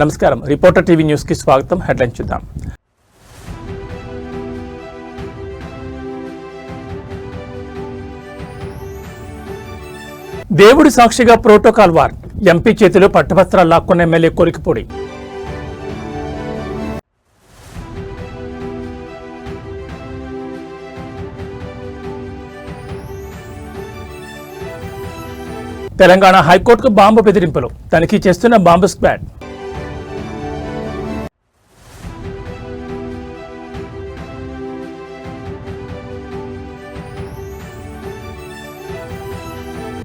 నమస్కారం. Reporter TV news కి స్వాగతం. హెడ్లైన్ చూద్దాం. దేవుడి సాక్షిగా ప్రోటోకాల్ వార్. ఎంపీ చేతిలో పట్టుపత్రాలు లాక్కున్న ఎమ్మెల్యే కొలికిపూడి. తెలంగాణ హైకోర్టుకు బాంబు బెదిరింపులు. తనిఖీ చేస్తున్న బాంబు స్క్వాడ్.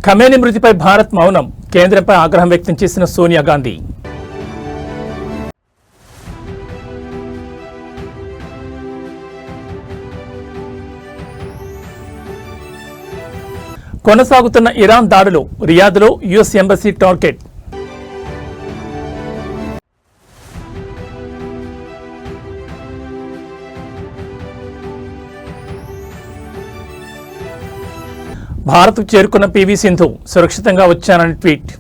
ఖమేని మృతిపై భారత్ మౌనం. కేంద్రంపై ఆగ్రహం వ్యక్తం చేసిన సోనియా గాంధీ. కొనసాగుతున్న ఇరాన్ దాడులు. రియాద్లో యుఎస్ ఎంబసీ టార్గెట్. భారత్కు చేరుకున్న పివి సింధు సురక్షితంగా వచ్చానని ట్వీట్.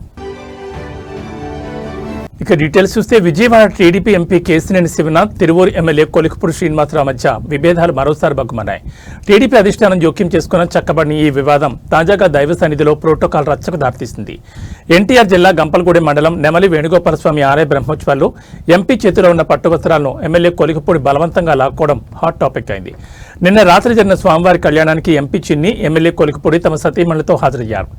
ఇక డీటెయిల్స్ చూస్తే Vijayawada TDP MP Kesineni Sivanath, Tiruvuru MLA Kolikipudi Srinivasa Rao మధ్య విభేదాలు మరోసారి బగ్గుమన్నాయి. టీడీపీ అధిష్టానం జోక్యం చేసుకున్న చక్కబడిన ఈ వివాదం తాజాగా దైవ సన్నిధిలో ప్రోటోకాల్ రచ్చకు దారితీసింది. ఎన్టీఆర్ జిల్లా గంపలగూడెం మండలం నెమలి వేణుగోపాలస్వామి ఆలయ బ్రహ్మోత్సవాల్లో ఎంపీ చేతిలో ఉన్న పట్టువస్త్రాలను ఎమ్మెల్యే కొలికిపూడి బలవంతంగా లాక్కోవడం హాట్ టాపిక్ అయింది. నిన్న రాత్రి జరిగిన స్వామివారి కళ్యాణానికి ఎంపీ చిన్ని, ఎమ్మెల్యే కొలికిపూడి తమ సతీమణులతో హాజరయ్యారు.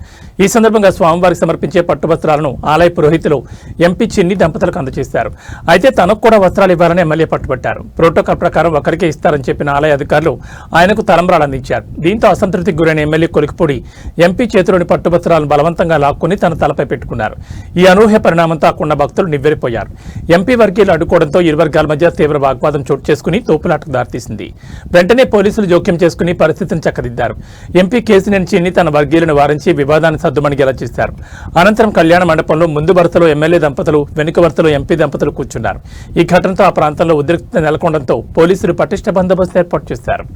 ఈ సందర్భంగా స్వామివారికి సమర్పించే పట్టువస్త్రాలను ఆలయ పురోహితులు ఎంపీ చిన్ని దంపతులకు అందజేశారు. అయితే తనకు కూడా వస్త్రాలు ఇవ్వాలని ఎమ్మెల్యే పట్టుబట్టారు. ప్రోటోకాల్ ప్రకారం ఒకరికే ఇస్తారని చెప్పిన ఆలయ అధికారులు ఆయనకు తలంబ్రాలు అందించారు. దీంతో అసంతృప్తికి గురైన ఎమ్మెల్యే కొలికిపూడి ఎంపీ చేతిలోని పట్టువస్త్రాలను బలవంతంగా లాక్కుని తన తలపై పెట్టుకున్నారు. ఈ అనూహ్య పరిణామంతో అక్కడున్న భక్తులు నివ్వెరపోయారు. ఎంపీ వర్గీయులు అడ్డుకోవడంతో ఇరు వర్గాల మధ్య తీవ్ర వాగ్వాదం చోటు చేసుకుని తోపులాటకు దారితీసింది. వెంటనే పోలీసులు జోక్యం చేసుకుని పరిస్థితిని చక్కదిద్దారు. ఎంపీ కేసినేని చిన్ని తన వర్గీయులను వారించి వివాదాన్ని సద్దుమణిగేలా చేశారు. అనంతరం కళ్యాణ మండపంలో ముందు వరుసలో ఎమ్మెల్యే దంపతులు, వెనుక వరుసలో ఎంపీ దంపతులు కూర్చున్నారు. ఈ ఘటనతో ఆ ప్రాంతంలో ఉద్రిక్తత నెలకొనడంతో పోలీసులు పటిష్ట బందోబస్తు ఏర్పాటు చేశారు.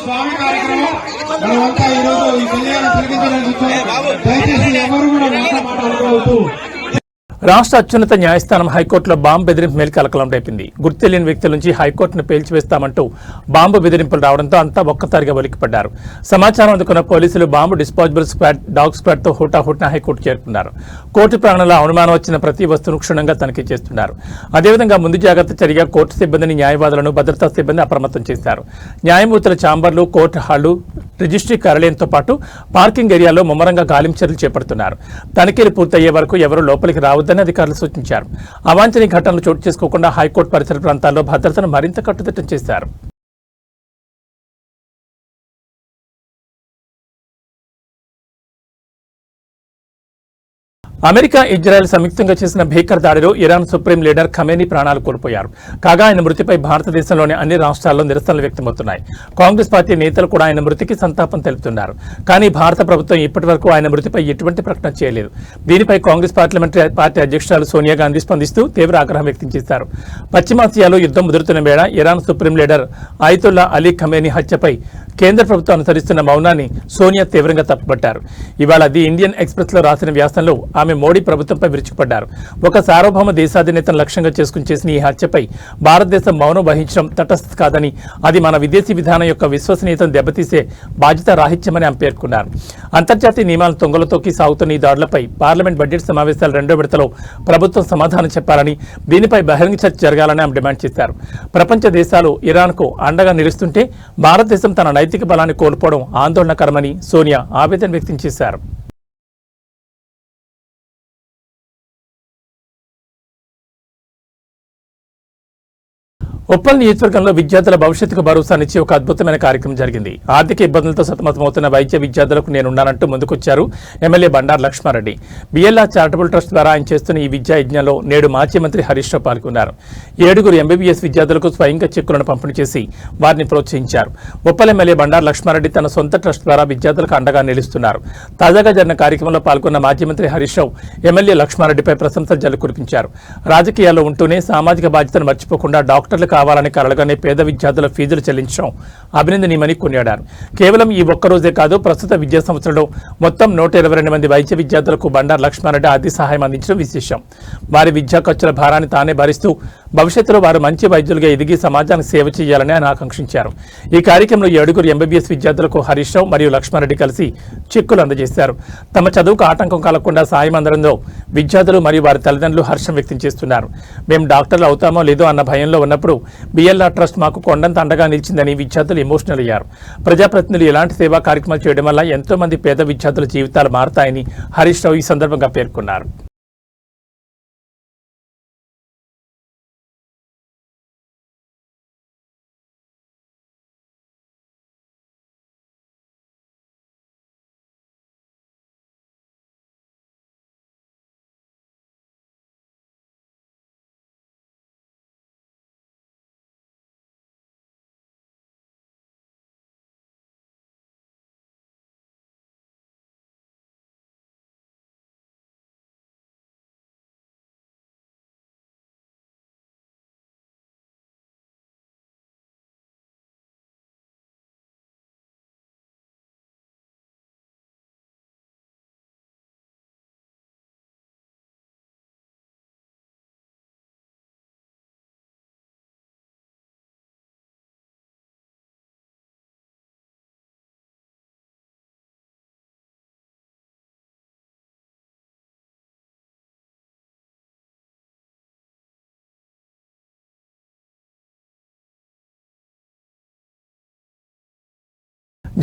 స్వామి కార్యక్రమం మనమంతా ఈరోజు ఈ కళ్యాణం తిరిగించాలని దయచేసి ఎవరు కూడా మాట్లాడవద్దు. రాష్ట్ర అత్యున్నత న్యాయస్థానం హైకోర్టులో బాంబు బెదిరింపు మేలు కలకలం రేపింది. గుర్తు తెలియని వ్యక్తుల నుంచి హైకోర్టును పేల్చివేస్తామంటూ బాంబు బెదిరింపులు రావడంతో అంతా ఒక్కసారిగా ఒలికిపడ్డారు. సమాచారం అందుకున్న పోలీసులు bomb disposable squad, dog squad తో హుటాహుటిన హైకోర్టు చేరుకున్నారు. కోర్టు ప్రాంగణంలో అనుమానం వచ్చిన ప్రతి వస్తువును క్షుణ్ణంగా తనిఖీ చేస్తున్నారు. అదేవిధంగా ముందు జాగ్రత్త చర్యగా కోర్టు సిబ్బందిని, న్యాయవాదులను, భద్రతా సిబ్బంది అప్రమత్తం చేశారు. న్యాయమూర్తుల ఛాంబర్లు, కోర్టు హాళ్లు, రిజిస్ట్రీ కార్యాలయంతో పాటు పార్కింగ్ ఏరియాలో ముమ్మరంగా గాలింపు చర్యలు చేపడుతున్నారు. తనిఖీలు పూర్తయ్యే వరకు ఎవరూ లోపలికి రావద్దని అధికారులు సూచించారు. అవాంఛనీయ ఘటనలు చోటు చేసుకోకుండా హైకోర్టు పరిసర ప్రాంతాల్లో భద్రతను మరింత కట్టుదిట్టం చేశారు. అమెరికా, ఇజ్రాయెల్ సంయుక్తంగా చేసిన భీకర దాడిలో ఇరాన్ సుప్రీం లీడర్ ఖమేని ప్రాణాలు కోల్పోయారు. కాగా ఆయన మృతిపై భారతదేశంలోని అన్ని రాష్ట్రాల్లో నిరసనలు వ్యక్తమవుతున్నాయి. కాంగ్రెస్ పార్టీ నేతలు కూడా ఆయన మృతికి సంతాపం తెలుపుతున్నారు. కానీ భారత ప్రభుత్వం ఇప్పటి వరకు ఆయన మృతిపై ఎటువంటి ప్రకటన చేయలేదు. దీనిపై కాంగ్రెస్ పార్లమెంటరీ పార్టీ అధ్యక్షురాలు సోనియా గాంధీ స్పందిస్తూ తీవ్ర ఆగ్రహం వ్యక్తం చేశారు. పశ్చిమాసియాలో యుద్ధం ముదురుతున్న వేళ Iran supreme leader Ayatollah Ali Khamenei హత్యపై కేంద్ర ప్రభుత్వం అనుసరిస్తున్న మౌనాన్ని సోనియా తీవ్రంగా తప్పుపట్టారు. ఇవాళ ది ఇండియన్ ఎక్స్ప్రెస్ లో రాసిన వ్యాసంలో ఆమె మోడీ ప్రభుత్వంపై విరుచుకుపడ్డారు. ఒక సార్వభౌమ దేశాధినేతను లక్ష్యంగా చేసుకుని చేసిన ఈ హత్యపై భారతదేశం మౌనం వహించడం తటస్థ కాదని, అది మన విదేశీ విధానం యొక్క విశ్వసనీయతను దెబ్బతీసే బాధ్యత రాహిత్యమని ఆమె పేర్కొన్నారు. అంతర్జాతీయ నియమాలను తొంగలో తొక్కి సాగుతున్న ఈ దాడులపై పార్లమెంట్ బడ్జెట్ సమావేశాల 2వ విడతలో ప్రభుత్వం సమాధానం చెప్పాలని, దీనిపై బహిరంగ చర్చ జరగాలని ఆమె డిమాండ్ చేశారు. ప్రపంచ దేశాలు ఇరాన్కు అండగా నిలుస్తుంటే భారతదేశం తన నైతిక బలాన్ని కోల్పోవడం ఆందోళనకరమని సోనియా ఆవేదన వ్యక్తం చేశారు. ఉప్పల్ నియోజకవర్గంలో విద్యార్థుల భవిష్యత్తుకు భరోసానిచ్చి ఒక అద్భుతమైన కార్యక్రమం జరిగింది. ఆర్థిక ఇబ్బందులతో సతమతమవుతున్న వైద్య విద్యార్థులకు నేనున్నానంటూ ముందుకొచ్చారు MLA Bandaru Lakshma Reddy. BLR charitable trust ద్వారా ఆయన చేస్తున్న ఈ విద్యా యజ్ఞంలో నేడు మాజీ మంత్రి హరీష్ రావు పాల్గొన్నారు. 7 ఎంబీబీఎస్ విద్యార్థులకు స్వయంగా చెక్కులను పంపిణీ చేసి వారిని ప్రోత్సహించారు. ఉప్పల్ ఎమ్మెల్యే బండారు లక్ష్మారెడ్డి తన సొంత ట్రస్ట్ ద్వారా విద్యార్థులకు అండగా నిలుస్తున్నారు. తాజాగా జరిగిన కార్యక్రమంలో పాల్గొన్న మాజీ మంత్రి హరీష్ రావు ఎమ్మెల్యే లక్ష్మారెడ్డిపై ప్రశంసల జల్లు కురిపించారు. రాజకీయాల్లో ఉంటూనే సామాజిక బాధ్యతను మర్చిపోకుండా డాక్టర్లు కావాలని కలలుగానే పేద విద్యార్థుల ఫీజులు చెల్లించడం అభినందనీయమని కొనియాడారు. కేవలం ఈ ఒక్కరోజే కాదు, ప్రస్తుత విద్యా సంవత్సరంలో మొత్తం 122 మంది వైద్య విద్యార్థులకు బండారు లక్ష్మారెడ్డి ఆర్థిక సహాయం అందించడం విశేషం. వారి విద్యా ఖర్చుల భారాన్ని తానే భరిస్తూ భవిష్యత్తులో వారు మంచి వైద్యులుగా ఎదిగి సమాజానికి సేవ చేయాలని ఆయన ఆకాంక్షించారు. ఈ కార్యక్రమంలో 7 ఎంబీబీఎస్ విద్యార్థులకు హరీష్ రావు మరియు లక్ష్మారెడ్డి కలిసి చెక్కులు అందజేశారు. తమ చదువుకు ఆటంకం కలగకుండా సాయం అందడంలో విద్యార్థులు మరియు వారి తల్లిదండ్రులు హర్షం వ్యక్తం చేస్తున్నారు. మేము డాక్టర్లు అవుతామో లేదో అన్న భయంలో ఉన్నప్పుడు బిఎల్ఆర్ ట్రస్ట్ మాకు కొండంత అండగా నిలిచిందని విద్యార్థులు ఎమోషనల్ అయ్యారు. ప్రజాప్రతినిధులు ఇలాంటి సేవా కార్యక్రమాలు చేయడం వల్ల ఎంతో మంది పేద విద్యార్థుల జీవితాలు మారతాయని హరీష్ రావు ఈ సందర్భంగా పేర్కొన్నారు.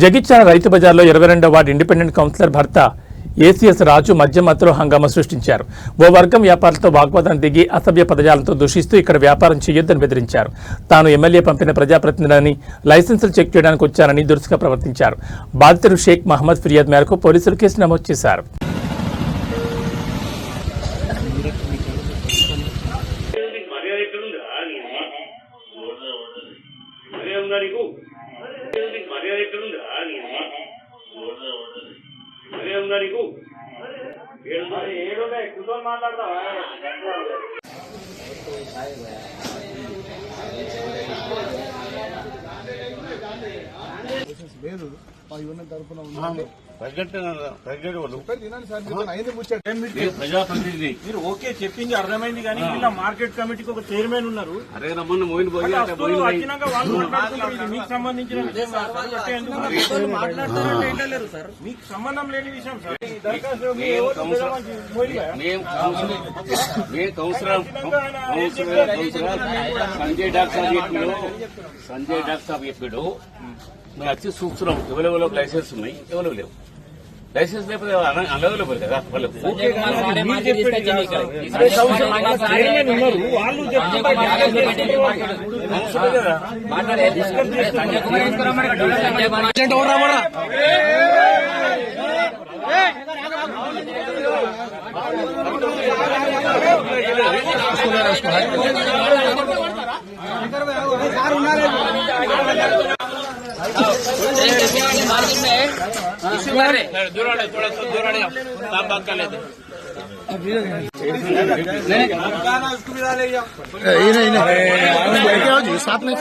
జగిత్యాల రైతు బజార్లో 22వ వార్డు ఇండిపెండెంట్ కౌన్సిలర్ భర్త ఏసీఎస్ రాజు మద్యం మత్తులో హంగామా సృష్టించారు. ఓ వర్గం వ్యాపారులతో వాగ్వాదం దిగి అసభ్య పదజాలంతో దూషిస్తూ ఇక్కడ వ్యాపారం చేయొద్దని బెదిరించారు. తాను ఎమ్మెల్యే పంపిన ప్రజాప్రతినిధులని లైసెన్సులు చెక్ చేయడానికి వచ్చానని దురుసుగా ప్రవర్తించారు. బాధితుడు షేక్ మహమ్మద్ ఫిర్యాదు మేరకు పోలీసులు కేసు నమోదు చేశారు. లేదు యూనియన్ తరఫున ప్రజాప్రతినిధి మీరు ఓకే చెప్పింది అర్థమైంది కానీ ఇలా మార్కెట్ కమిటీకి ఒక చైర్మన్ ఉన్నారు. అరే రమ్మన్న మోయిన్ వచ్చినాక వాళ్ళు మాట్లాడుతున్నారు. మీకు సంబంధించిన విషయం మాట్లాడతారంటే ఏంటలేరు సార్, మీకు సంబంధం లేని విషయం సార్. సంజయ్ డాక్టర్ సాబ్ చెప్పాడు మేము వచ్చి చూస్తున్నాం ఎవరెవరో లైసెన్స్ ఉన్నాయి, ఎవరో లేవు. లైసెన్స్ లేకపోతే అనవైలబుల్ కదా వాళ్ళకు. साथ में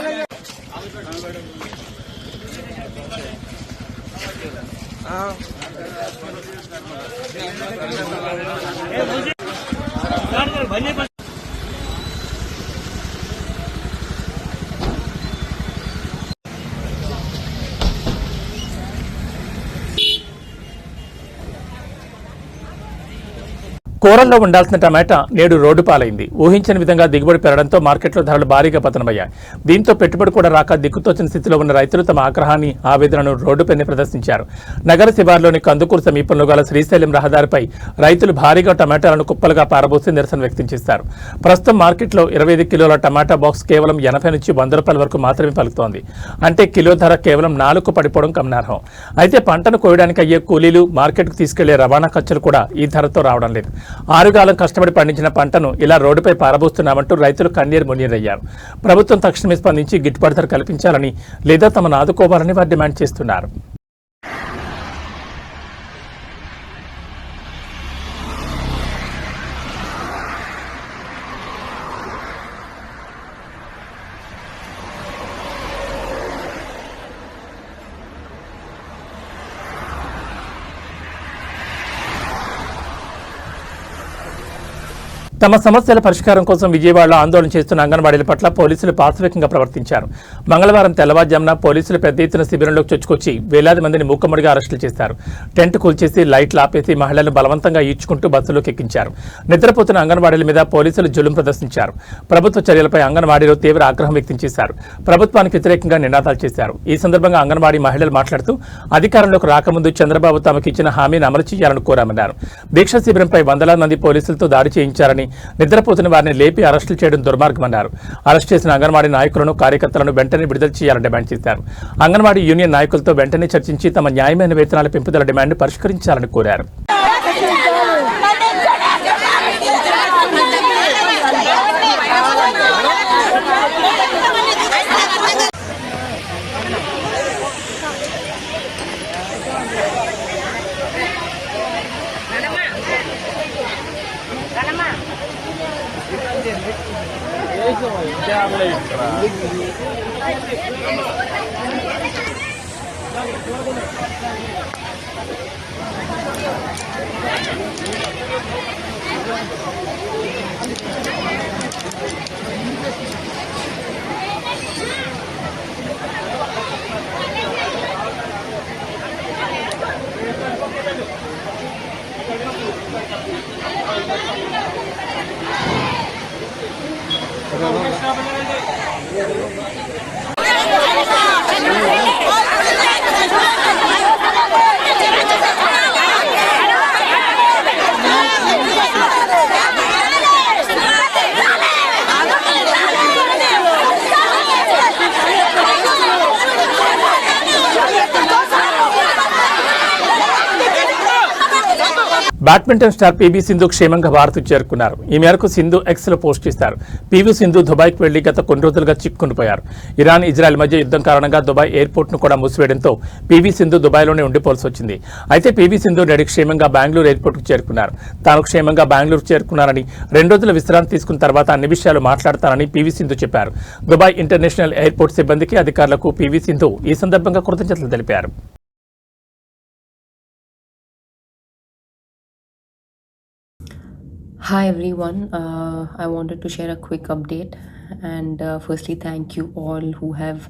కూరల్లో ఉండాల్సిన టమాటా నేడు రోడ్డు పాలైంది. ఊహించని విధంగా దిగుబడి పెరగడంతో మార్కెట్లో ధరలు భారీగా పతనమయ్యాయి. దీంతో పెట్టుబడి కూడా రాక దిక్కుతోచిన స్థితిలో ఉన్న రైతులు తమ ఆగ్రహాన్ని, ఆవేదనను రోడ్డుపైనే ప్రదర్శించారు. నగర శివార్లోని కందుకూరు సమీపంలో గల శ్రీశైలం రహదారిపై రైతులు భారీగా టమాటాలను కుప్పలుగా పారబోసి నిరసన వ్యక్తం చేశారు. ప్రస్తుతం మార్కెట్లో 25 కిలోల టమాటా బాక్స్ కేవలం 80 నుంచి 100 రూపాయల వరకు మాత్రమే పలుకుతోంది. అంటే కిలో ధర కేవలం 4కు పడిపోవడం గమనార్హం. అయితే పంటను కోయడానికి అయ్యే కూలీలు, మార్కెట్కు తీసుకెళ్లే రవాణా ఖర్చులు కూడా ఈ ధరతో రావడం లేదు. ఆరుగాలం కష్టపడి పండించిన పంటను ఇలా రోడ్డుపై పారబోస్తున్నామంటూ రైతులు కన్నీరు మున్నీరయ్యారు. ప్రభుత్వం తక్షణమే స్పందించి గిట్టుబాటు ధర కల్పించాలని లేదా తమను ఆదుకోవాలని వారు డిమాండ్ చేస్తున్నారు. తమ సమస్యల పరిష్కారం కోసం విజయవాడలో ఆందోళన చేస్తున్న అంగన్వాడీల పట్ల పోలీసులు పాశవికంగా ప్రవర్తించారు. మంగళవారం తెల్లవారుజామున పోలీసులు పెద్ద ఎత్తున శిబిరంలోకి చొచ్చుకొచ్చి వేలాది మందిని మూకమ్మడిగా అరెస్టులు చేశారు. టెంట్ కూల్చేసి లైట్లు ఆపేసి మహిళలను బలవంతంగా ఈడ్చుకుంటూ బస్సులోకి ఎక్కించారు. నిద్రపోతున్న అంగన్వాడీల మీద పోలీసులు జులుం ప్రదర్శించారు. ప్రభుత్వ చర్యలపై అంగన్వాడీలు తీవ్ర ఆగ్రహం వ్యక్తం చేశారు. ప్రభుత్వానికి వ్యతిరేకంగా నినాదాలు చేశారు. ఈ సందర్భంగా అంగన్వాడీ మహిళలు మాట్లాడుతూ అధికారంలోకి రాకముందు చంద్రబాబు తమకు ఇచ్చిన హామీని అమలు చేయాలని కోరామన్నారు. దీక్ష శిబిరంపై వందలాది మంది పోలీసులతో దాడి చేయించారని, నిద్రపోతున్న వారిని లేపి అరెస్టులు చేయడం దుర్మార్గమన్నారు. అరెస్ట్ చేసిన అంగన్వాడీ నాయకులను, కార్యకర్తలను వెంటనే విడుదల చేయాలని డిమాండ్ చేశారు. అంగన్వాడీ యూనియన్ నాయకులతో వెంటనే చర్చించి తమ న్యాయమైన వేతనాల పెంపుదల డిమాండ్ను పరిష్కరించాలని కోరారు. బ్యాడ్మింటన్ స్టార్ పీవీ సింధు క్షేమంగా భారత్ చేరుకున్నారు. ఈ మేరకు సింధు ఎక్స్లో పోస్ట్ చేశారు. పీవీ సింధు దుబాయ్కి వెళ్లి గత కొన్ని రోజులుగా చిక్కుకునిపోయారు. ఇరాన్, ఇజ్రాయెల్ మధ్య యుద్ధం కారణంగా దుబాయ్ ఎయిర్పోర్ట్ను కూడా మూసివేయడంతో పీవీ సింధు దుబాయ్లోనే ఉండిపోవాల్సి వచ్చింది. అయితే పీవీ సింధు నేడు క్షేమంగా బెంగళూరు ఎయిర్పోర్ట్కు చేరుకున్నారు. తాను క్షేమంగా బెంగళూరు చేరుకున్నారని, 2 రోజుల విశ్రాంతి తీసుకున్న తర్వాత అన్ని విషయాలు మాట్లాడతానని పీవీ సింధు చెప్పారు. దుబాయ్ ఇంటర్నేషనల్ ఎయిర్పోర్ట్ సిబ్బందికి, అధికారులకు పీవీ సింధు ఈ సందర్భంగా కృతజ్ఞతలు తెలిపారు. Hi everyone, I wanted to share a quick update and firstly thank you all who have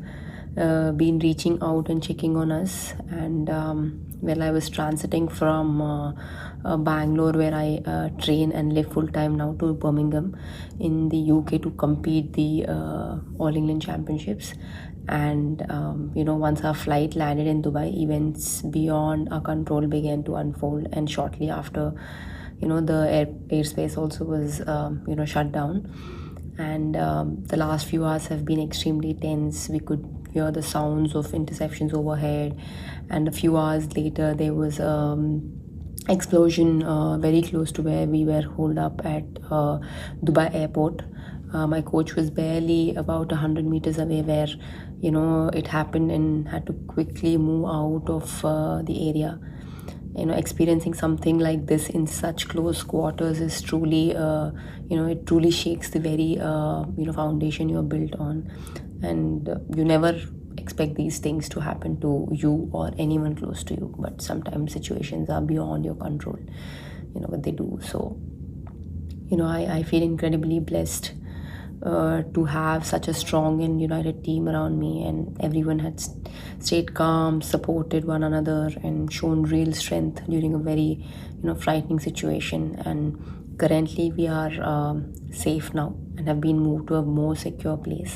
been reaching out and checking on us. And well, I was transiting from Bangalore, where I train and live full time now, to Birmingham in the UK to compete the All England Championships. And once our flight landed in Dubai, events beyond our control began to unfold, and shortly after, the airspace also was shut down. And the last few hours have been extremely tense. We could hear the sounds of interceptions overhead, and a few hours later there was explosion very close to where we were holed up at Dubai airport. My coach was barely about 100 meters away where it happened, and had to quickly move out of the area. Experiencing something like this in such close quarters is truly it truly shakes the very foundation you're built on. And you never expect these things to happen to you or anyone close to you, but sometimes situations are beyond your control, what they do. So I feel incredibly blessed to have such a strong and united team around me, and everyone had stayed calm, supported one another, and shown real strength during a very frightening situation. And currently we are safe now and have been moved to a more secure place.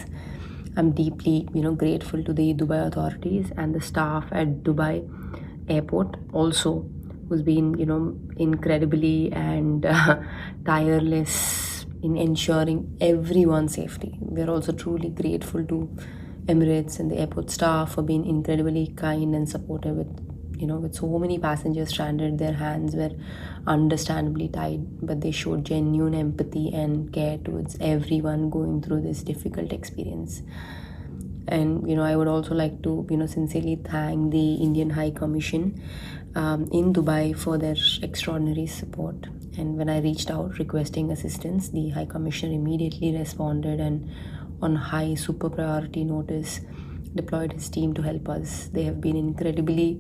I'm deeply, grateful to the Dubai authorities and the staff at Dubai airport also, who's been, incredibly and tireless in ensuring everyone's safety. We're also truly grateful to Emirates and the airport staff for being incredibly kind and supportive with so many passengers stranded. Their hands were understandably tied, but they showed genuine empathy and care towards everyone going through this difficult experience. And I would also like to sincerely thank the Indian High Commission in Dubai for their extraordinary support. And when I reached out requesting assistance, the High Commissioner immediately responded and on high super priority notice deployed his team to help us. They have been incredibly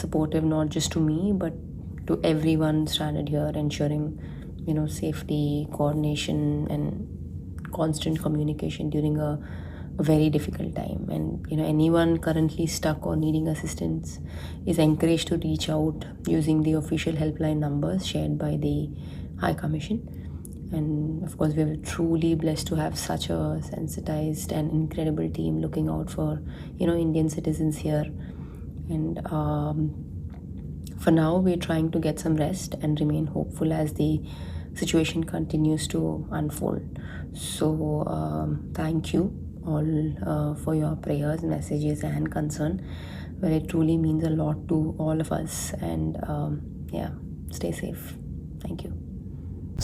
supportive, not just to me but to everyone stranded here, ensuring safety, coordination and constant communication during a very difficult time. And anyone currently stuck or needing assistance is encouraged to reach out using the official helpline numbers shared by the High Commission. And of course we are truly blessed to have such a sensitized and incredible team looking out for Indian citizens here. And for now we're trying to get some rest and remain hopeful as the situation continues to unfold. So thank you all for your prayers, messages and concern, where it truly means a lot to all of us. And stay safe. Thank you.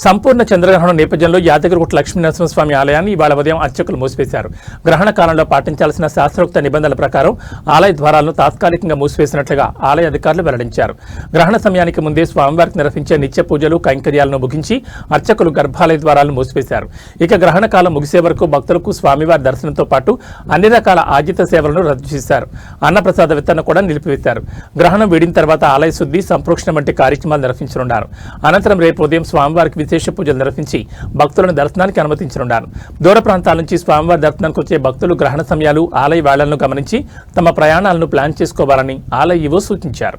సంపూర్ణ చంద్రగ్రహణం నేపథ్యంలో యాదగిరిగుట్ట లక్ష్మీనరసింహస్వామి ఆలయాన్ని ఇవాళ ఉదయం అర్చకులు మూసివేశారు. గ్రహణ కాలంలో పాటించాల్సిన శాస్త్రోక్త నిబంధనల ప్రకారం ఆలయ ద్వారాలను తాత్కాలికంగా మూసివేసినట్లుగా ఆలయ అధికారులు వెల్లడించారు. గ్రహణ సమయానికి ముందే స్వామివారికి నిర్వహించే నిత్య పూజలు కైంకర్యాలను ముగించి అర్చకులు గర్భాలయ ద్వారాలను మూసివేశారు. ఇక గ్రహణ కాలం ముగిసే వరకు భక్తులకు స్వామివారి దర్శనంతో పాటు అన్ని రకాల ఆర్జిత సేవలను రద్దు చేశారు. అన్నప్రసాద వితరణ కూడా నిలిపివేశారు. గ్రహణం వీడిన తర్వాత ఆలయ శుద్ధి, సంప్రోక్షణ వంటి కార్యక్రమాలు నిర్వహించనున్నారు. అనంతరం రేపు ఉదయం స్వామివారికి విశేష పూజలు నిర్వహించి భక్తులను దర్శనానికి అనుమతించనున్నారు. దూర ప్రాంతాల నుంచి స్వామివారి దర్శనానికి వచ్చే భక్తులు గ్రహణ సమయాలు, ఆలయ వేళలను గమనించి తమ ప్రయాణాలను ప్లాన్ చేసుకోవాలని ఆలయ ఈవో సూచించారు.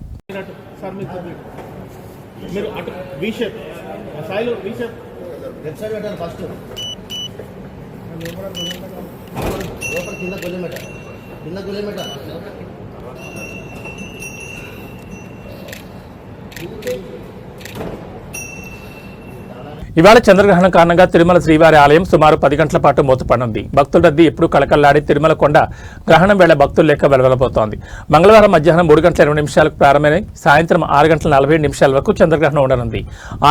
ఇవాళ చంద్రగ్రహణం కారణంగా తిరుమల శ్రీవారి ఆలయం సుమారు 10 గంటల పాటు మూతపడనుంది. భక్తుల రద్దీ ఎప్పుడు కళకళలాడి తిరుమల కొండ గ్రహణం వేళ భక్తులు లెక్క వెలవెలబోతోంది. మంగళవారం మధ్యాహ్నం 3:20 ప్రారంభమై సాయంత్రం 6:47 వరకు చంద్రగ్రహణం ఉండనుంది.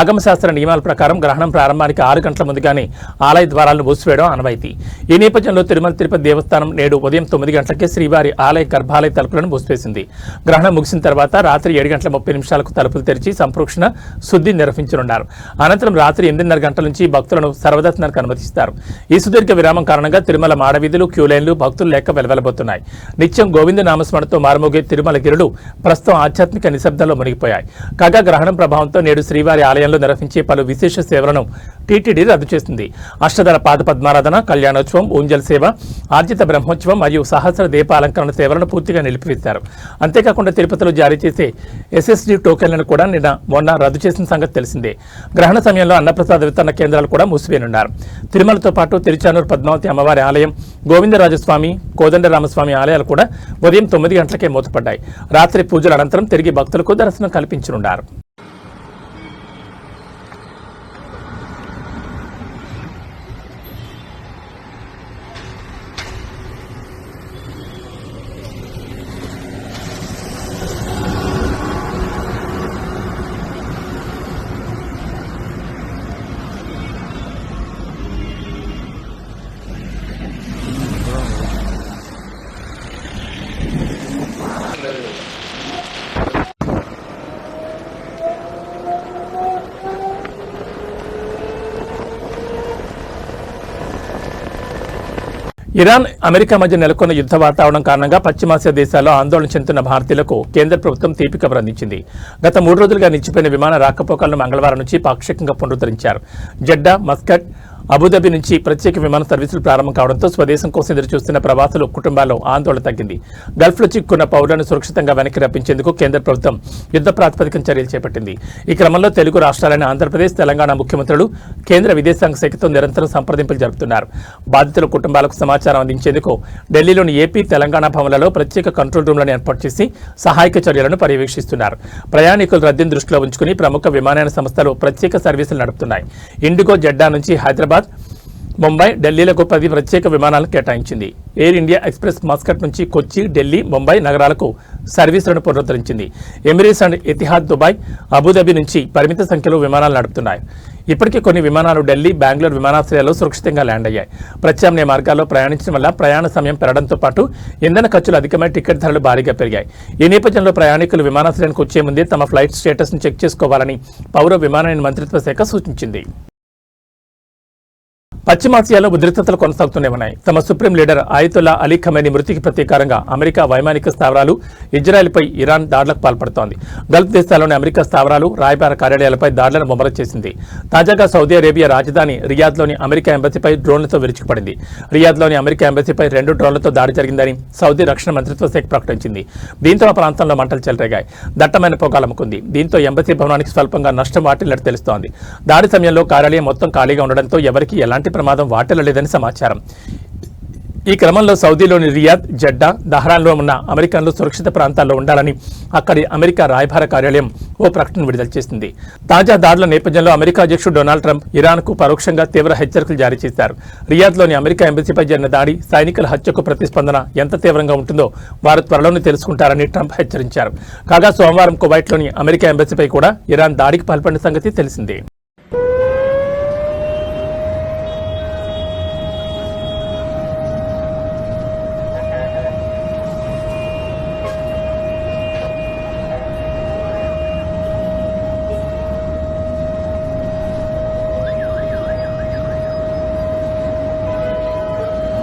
ఆగమశాస్త్ర నియమాల ప్రకారం గ్రహణం ప్రారంభానికి 6 గంటల ముందుగానే ఆలయ ద్వారాలను మూసివేయడం ఆనవాయితీ. ఈ నేపథ్యంలో తిరుమల తిరుపతి దేవస్థానం నేడు ఉదయం 9 గంటలకే శ్రీవారి ఆలయ గర్భాలయ తలుపులను మూసివేసింది. గ్రహణం ముగిసిన తర్వాత రాత్రి 7:30 తలుపులు తెరిచి సంప్రోక్షణ, శుద్ధి నిర్వహించనున్నారు. అనంతరం రాత్రి 8:30 గంటల నుంచి భక్తులను సర్వదర్శనానికి అనుమతిస్తారు. ఈ సుదీర్ఘ విరామం కారణంగా తిరుమల మాడవీధులు, క్యూలైన్లు భక్తులు లెక్క వెలవెలబోతున్నాయి. నిత్యం గోవింద నామస్మరణతో మారుమోగే తిరుమల గిరులు ప్రస్తుతం ఆధ్యాత్మిక నిశ్శబ్దంలో మునిగిపోయాయి. కాగా గ్రహణం ప్రభావంతో నేడు శ్రీవారి ఆలయంలో నిర్వహించే పలు విశేష సేవలను టీటీడీ రద్దు చేసింది. అష్టదళ పాద పద్మారాధన, కళ్యాణోత్సవం, ఊంజల్ సేవ, ఆర్జిత బ్రహ్మోత్సవం మరియు సహస్ర దీపాలంకరణ సేవలను పూర్తిగా నిలిపివేశారు. అంతేకాకుండా తిరుపతిలో జారీ చేసే ఎస్ఎస్డీ టోకెన్లను కూడా మొన్న రద్దు చేసిన సంగతి తెలిసిందే. గ్రహణ సమయంలో అన్నప్రసాద వితరణ కేంద్రాలు కూడా మూసివేయనున్నారు. తిరుమలతో పాటు తిరుచానూరు పద్మావతి అమ్మవారి ఆలయం, గోవిందరాజస్వామి, కోదండరామస్వామి ఆలయాలు కూడా ఉదయం 9 గంటలకే మూతపడ్డాయి. రాత్రి పూజల అనంతరం తిరిగి భక్తులకు దర్శనం కల్పించనున్నారు. ఇరాన్, అమెరికా మధ్య నెలకొన్న యుద్ధ వాతావరణం కారణంగా పశ్చిమాసియా దేశాల్లో ఆందోళన చెందుతున్న భారతీయులకు కేంద్ర ప్రభుత్వం తీపి కబురు అందించింది. గత 3 రోజులుగా నిలిచిపోయిన విమాన రాకపోకలను మంగళవారం నుంచి పాక్షికంగా పునరుద్ధరించారు. జెడ్డా, మస్కట్, అబుదాబి నుంచి ప్రత్యేక విమాన సర్వీసులు ప్రారంభం కావడంతో స్వదేశం కోసం ఎదురు చూస్తున్న ప్రవాసులు కుటుంబాల్లో ఆందోళన తగ్గింది. గల్ఫ్లో చిక్కున్న పౌరులను సురక్షితంగా వెనక్కి రప్పించేందుకు కేంద్ర ప్రభుత్వం యుద్ధ ప్రాతిపదికన చర్యలు చేపట్టింది. ఈ క్రమంలో తెలుగు రాష్ట్రాలైన ఆంధ్రప్రదేశ్, తెలంగాణ ముఖ్యమంత్రులు కేంద్ర విదేశాంగ శాఖతో నిరంతరం సంప్రదింపులు జరుపుతున్నారు. బాధితుల కుటుంబాలకు సమాచారం అందించేందుకు ఢిల్లీలోని ఏపీ, తెలంగాణ భవన్లలో ప్రత్యేక కంట్రోల్ రూమ్లను ఏర్పాటు చేసి సహాయక చర్యలను పర్యవేక్షిస్తున్నారు. ప్రయాణికుల రద్దీని దృష్టిలో ఉంచుకుని ప్రముఖ విమానయాన సంస్థలు ప్రత్యేక సర్వీసులు నడుపుతున్నాయి. ఇండిగో జెడ్డా నుంచి హైదరాబాద్, ముంబై, ఢిల్లీలకు 10 ప్రత్యేక విమానాలను కేటాయించింది. ఎయిర్ ఇండియా ఎక్స్ప్రెస్ మస్కట్ నుంచి కొచ్చి, ఢిల్లీ, ముంబై నగరాలకు సర్వీసులను పునరుద్ధరించింది. Emirates and Etihad Dubai, Abu Dhabi నుంచి పరిమిత సంఖ్యలో విమానాలు నడుపుతున్నాయి. ఇప్పటికే కొన్ని విమానాలు ఢిల్లీ, బెంగళూరు విమానాశ్రయాల్లో సురక్షితంగా ల్యాండ్ అయ్యాయి. ప్రత్యామ్నాయ మార్గాల్లో ప్రయాణించడం వల్ల ప్రయాణ సమయం పెరగడంతో పాటు ఇంధన ఖర్చులు అధికమై టికెట్ ధరలు భారీగా పెరిగాయి. ఈ నేపథ్యంలో ప్రయాణికులు విమానాశ్రయానికి వచ్చే ముందే తమ ఫ్లైట్ స్టేటస్ను చెక్ చేసుకోవాలని పౌర విమానయాన మంత్రిత్వ శాఖ సూచించింది. పశ్చిమాసియాలో ఉద్రిక్తతలు కొనసాగుతూనే ఉన్నాయి. తమ సుప్రీం లీడర్ ఆయతుల్లా అలీ ఖమేనీ మృతికి ప్రతీకారంగా అమెరికా వైమానిక స్థావరాలు, ఇజ్రాయెల్పై ఇరాన్ దాడులకు పాల్పడుతోంది. గల్ఫ్ దేశాల్లోని అమెరికా స్థావరాలు, రాయబార కార్యాలయాలపై దాడులను ముమ్మరం చేసింది. తాజాగా సౌదీ అరేబియా రాజధాని రియాద్లోని అమెరికా ఎంబసీపై డ్రోన్లతో విరుచుకుపడింది. రియాద్లోని అమెరికా ఎంబసీపై 2 డ్రోన్లతో దాడి జరిగిందని సౌదీ రక్షణ మంత్రిత్వ శాఖ ప్రకటించింది. దీంతో ఆ ప్రాంతంలో మంటలు చెలరేగాయి. దట్టమైన పొగాలమ్ముకుంది. దీంతో ఎంబసీ భవనానికి స్వల్పంగా నష్టం వాటిల్లినట్టు తెలుస్తోంది. దాడి సమయంలో కార్యాలయం మొత్తం ఖాళీగా ఉండడంతో ఎవరికీ ఎలాంటి ప్రమాదం వాటిల్లలేదని సమాచారం. ఈ క్రమంలో సౌదీలోని రియాద్, జెడ్డా, దహ్రాన్లో ఉన్న అమెరికన్లు సురక్షిత ప్రాంతాల్లో ఉండాలని అక్కడి అమెరికా రాయబార కార్యాలయం ఓ ప్రకటన విడుదల చేసింది. తాజా దాడుల నేపథ్యంలో అమెరికా అధ్యక్షుడు డొనాల్డ్ ట్రంప్ ఇరాన్కు పరోక్షంగా తీవ్ర హెచ్చరికలు జారీ చేశారు. రియాద్లోని అమెరికా ఎంబసీపై జరిగిన దాడి, సైనికుల హత్యకు ప్రతిస్పందన ఎంత తీవ్రంగా ఉంటుందో వారు త్వరలోనే తెలుసుకుంటారని ట్రంప్ హెచ్చరించారు. కాగా సోమవారం కువైట్లోని అమెరికా ఎంబసీపై కూడా ఇరాన్ దాడికి పాల్పడిన సంగతి తెలిసిందే.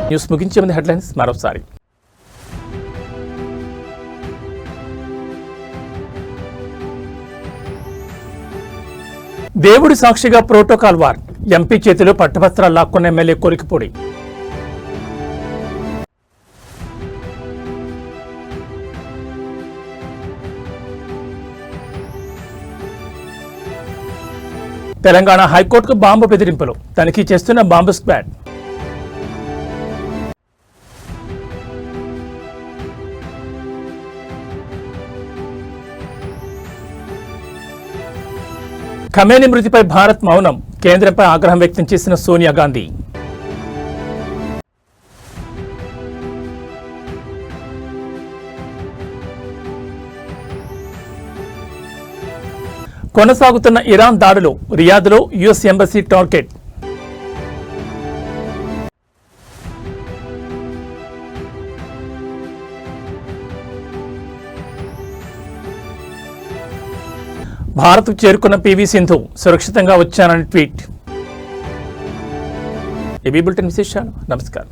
న్యూస్ ముగించే ముందు హెడ్లైన్స్ మరోసారి. దేవుడి సాక్షిగా ప్రోటోకాల్ వార్, ఎంపీ చేతిలో పట్టువస్త్రాలు లాక్కున్న ఎమ్మెల్యే కొలికిపూడి. తెలంగాణ హైకోర్టుకు బాంబు బెదిరింపులు, తనిఖీ చేస్తున్న బాంబు స్క్వాడ్. ఖమేనీ మృతిపై భారత్ మౌనం, కేంద్రంపై ఆగ్రహం వ్యక్తం చేసిన సోనియా గాంధీ. కొనసాగుతున్న ఇరాన్ దాడులు, రియాద్లో యుఎస్ ఎంబసీ టార్గెట్. భారత్కు చేరుకున్న పివి సింధు, సురక్షితంగా వచ్చానని ట్వీట్. ఏబీ బులెటిన్ విశేషాలు. నమస్కారం.